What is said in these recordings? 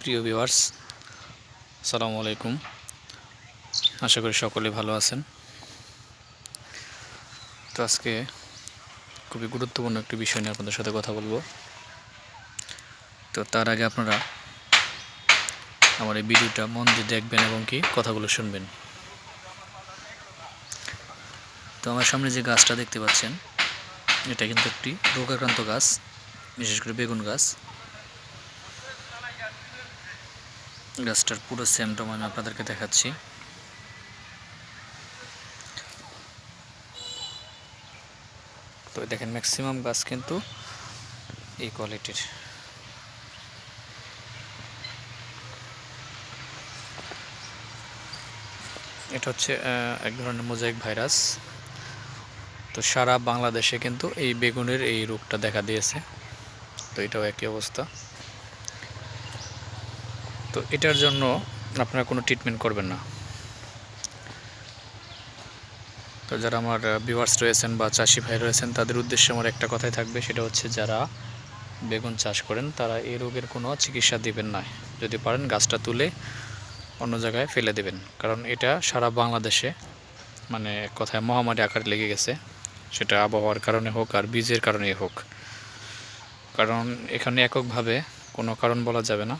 প্রিয় ভিউয়ার্স, আসসালামু আলাইকুম। আশা করি সকলে ভালো আছেন। তো আজকে খুবই গুরুত্বপূর্ণ একটি বিষয় নিয়ে আপনাদের সাথে কথা বলবো। তো তার আগে আপনারা আমার এই ভিডিওটা মন দিয়ে দেখবেন এবং কি কথাগুলো শুনবেন। তো আমার সামনে যে গাছটা দেখতে পাচ্ছেন, এটা কিন্তু একটি রোগাক্রান্ত গাছ, বিশেষ করে বেগুন গাছ। গাছটার পুরো সিমটম আমি আপনাদেরকে দেখাচ্ছি। তো দেখেন, ম্যাক্সিমাম গাছ কিন্তু এই কোয়ালিটির। এটা হচ্ছে এক ধরনের মোজাইক ভাইরাস। তো সারা বাংলাদেশে কিন্তু এই বেগুনের এই রোগটা দেখা দিয়েছে। তো এটাও একই অবস্থা। তো এটার জন্য আপনারা কোনো ট্রিটমেন্ট করবেন না। তো যারা আমার ভিউয়ার্স রয়েছেন বা চাষি ভাই রয়েছেন, তাদের উদ্দেশ্যে আমার একটা কথাই থাকবে, সেটা হচ্ছে যারা বেগুন চাষ করেন তারা এই রোগের কোনো চিকিৎসা দিবেন না। যদি পারেন গাছটা তুলে অন্য জায়গায় ফেলে দেবেন, কারণ এটা সারা বাংলাদেশে মানে কথায় মহামারী আকারে লেগে গেছে। সেটা আবহাওয়ার কারণে হোক আর বীজের কারণেই হোক, কারণ এখানে এককভাবে কোনো কারণ বলা যাবে না।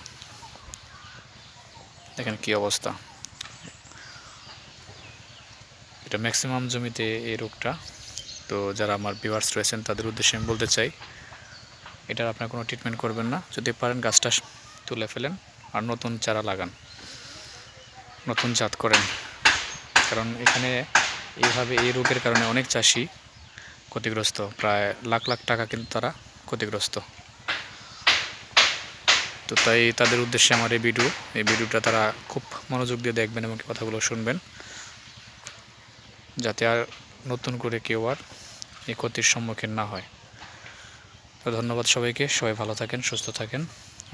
দেখেন কি অবস্থা। এটা ম্যাক্সিমাম জমিতে এই রোগটা। তো যারা আমার ভিউয়ার্স রয়েছেন তাদের উদ্দেশ্যে আমি বলতে চাই, এটার আপনার কোনো ট্রিটমেন্ট করবেন না। যদি পারেন গাছটা তুলে ফেলেন আর নতুন চারা লাগান, নতুন জাত করেন। কারণ এখানে এইভাবে এই রোগের কারণে অনেক চাষি ক্ষতিগ্রস্ত, প্রায় লাখ লাখ টাকা কিন্তু তারা ক্ষতিগ্রস্ত। তো তাই তাদের উদ্দেশ্যে আমার এই ভিডিওটা তারা খুব মনোযোগ দিয়ে দেখবেন এবং কথাগুলো শুনবেন, যাতে আর নতুন করে কেউ আর এই ক্ষতির সম্মুখীন না হয়। তো ধন্যবাদ সবাইকে। সবাই ভালো থাকেন, সুস্থ থাকেন।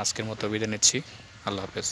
আজকের মতো বিদায় নিচ্ছি। আল্লাহ হাফেজ।